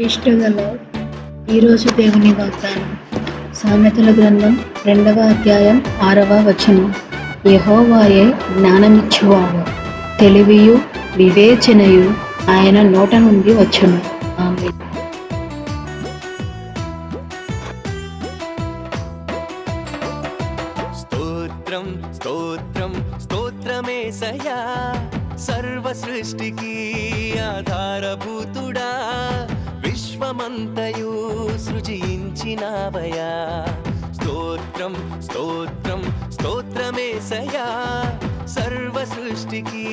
ఇష్టగల ఈరోజు దేవుని వాగ్దానం సామెతల గ్రంథం 2వ అధ్యాయం 6వ వచనం. యెహోవాయే జ్ఞానమిచ్చువాడు, తెలివియు వివేచనయు ఆయన నోట నుండి వచ్చును. ఆమేన్. స్తోత్రం స్తోత్రం స్తోత్రమేసయ్యా, సర్వ సృష్టికి ఆధారభూతుడా, విశ్వమంతయు సృజించినావయా. స్తోత్రం స్తోత్రం స్తోత్రమేసయ్యా, సర్వ సృష్టికి